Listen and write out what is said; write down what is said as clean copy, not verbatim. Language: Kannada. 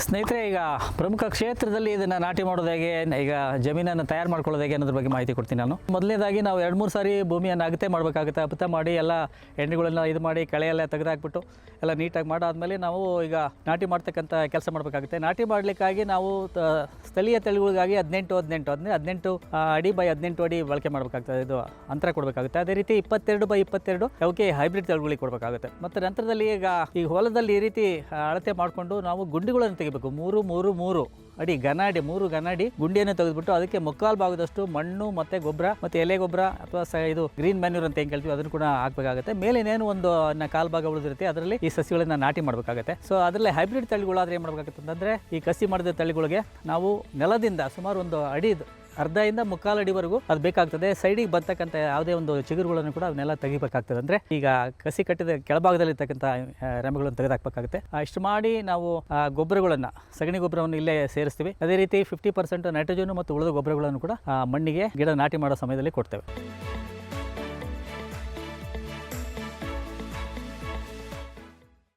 ಸ್ನೇಹಿತರೆ, ಈಗ ಪ್ರಮುಖ ಕ್ಷೇತ್ರದಲ್ಲಿ ಇದನ್ನು ನಾಟಿ ಮಾಡೋದು ಹೇಗೆ, ಈಗ ಜಮೀನನ್ನು ತಯಾರು ಮಾಡ್ಕೊಳ್ಳೋದು ಹೇಗೆ ಅನ್ನೋದ್ರ ಬಗ್ಗೆ ಮಾಹಿತಿ ಕೊಡ್ತೀನಿ ನಾನು. ಮೊದಲನೇದಾಗಿ ನಾವು 2-3 ಸಾರಿ ಭೂಮಿಯನ್ನು ಅಗತೆ ಮಾಡಬೇಕಾಗುತ್ತೆ. ಅಪತ ಮಾಡಿ ಎಲ್ಲ ಎಣ್ಣೆಗಳನ್ನ ಇದು ಮಾಡಿ ಕಳೆಯೆಲ್ಲ ತೆಗೆದಾಕ್ಬಿಟ್ಟು ಎಲ್ಲ ನೀಟಾಗಿ ಮಾಡಾದ್ಮೇಲೆ ನಾವು ಈಗ ನಾಟಿ ಮಾಡ್ತಕ್ಕಂಥ ಕೆಲಸ ಮಾಡಬೇಕಾಗುತ್ತೆ. ನಾಟಿ ಮಾಡಲಿಕ್ಕಾಗಿ ನಾವು ಸ್ಥಳೀಯ ತಳಿಗಳಿಗಾಗಿ 18 ಅಡಿ ಬೈ 18 ಅಡಿ ಬಳಕೆ ಮಾಡಬೇಕಾಗ್ತದೆ. ಇದು ಅಂತರ ಕೊಡಬೇಕಾಗುತ್ತೆ. ಅದೇ ರೀತಿ 22x22 ಅವಕ್ಕೆ ಹೈಬ್ರಿಡ್ ತಳಿಗಳಿಗೆ ಕೊಡಬೇಕಾಗುತ್ತೆ. ಮತ್ತು ನಂತರದಲ್ಲಿ ಈಗ ಈ ಹೊಲದಲ್ಲಿ ಈ ರೀತಿ ಅಳತೆ ಮಾಡಿಕೊಂಡು ನಾವು ಗುಂಡಿಗಳನ್ನು ತೆಗಿಬೇಕು. 3 ಅಡಿ ಗನಾಡಿ 3 ಗನಾಡಿ ಗುಂಡಿಯನ್ನು ತೆಗೆದುಬಿಟ್ಟು ಅದಕ್ಕೆ ಮುಕ್ಕಾಲು ಭಾಗದಷ್ಟು ಮಣ್ಣು ಮತ್ತು ಗೊಬ್ಬರ ಮತ್ತು ಎಲೆ ಗೊಬ್ಬರ ಅಥವಾ ಇದು ಗ್ರೀನ್ ಮ್ಯಾನ್ಯೂರ್ ಅಂತ ಏನು ಕೇಳ್ತೀವಿ ಅದನ್ನು ಕೂಡ ಹಾಕಬೇಕಾಗುತ್ತೆ. ಮೇಲೆ ಇನ್ನೇನು ಒಂದು ಕಾಲು ಭಾಗ ಉಳಿದಿರುತ್ತೆ, ಅದರಲ್ಲಿ ಈ ಸಸಿಗಳನ್ನು ನಾಟಿ ಮಾಡಬೇಕಾಗುತ್ತೆ. ಸೊ ಅದರಲ್ಲಿ ಹೈಬ್ರಿಡ್ ತಳಿಗಳಾದ್ರೆ ಏನು ಮಾಡಬೇಕಾಗುತ್ತೆ ಅಂತಂದರೆ, ಈ ಕಸಿ ಮಾಡಿದ ತಳಿಗಳಿಗೆ ನಾವು ನೆಲದಿಂದ ಸುಮಾರು ಒಂದು ಅಡಿ ಅರ್ಧದಿಂದ ಮುಕ್ಕಾಲು ಅಡಿವರೆಗೂ ಅದು ಬೇಕಾಗ್ತದೆ. ಸೈಡಿಗೆ ಬರ್ತಕ್ಕಂಥ ಯಾವುದೇ ಒಂದು ಚಿಗುರುಗಳನ್ನು ಕೂಡ ಅವನ್ನೆಲ್ಲ ತೆಗಿಬೇಕಾಗ್ತದೆ. ಅಂದರೆ ಈಗ ಕಸಿ ಕಟ್ಟಿದ ಕೆಳಭಾಗದಲ್ಲಿ ಇರ್ತಕ್ಕಂಥ ರೆಂಬೆಗಳನ್ನು ತೆಗೆದಾಕಬೇಕಾಗುತ್ತೆ. ಇಷ್ಟು ಮಾಡಿ ನಾವು ಗೊಬ್ಬರಗಳನ್ನು, ಸಗಣಿ ಗೊಬ್ಬರವನ್ನು ಇಲ್ಲೇ ಸೇರಿಸ್ತೀವಿ. ಅದೇ ರೀತಿ 50% ನೈಟ್ರೋಜನ್ ಮತ್ತು ಉಳಿದ ಗೊಬ್ಬರಗಳನ್ನು ಕೂಡ ಮಣ್ಣಿಗೆ ಗಿಡ ನಾಟಿ ಮಾಡೋ ಸಮಯದಲ್ಲಿ ಕೊಡ್ತೇವೆ.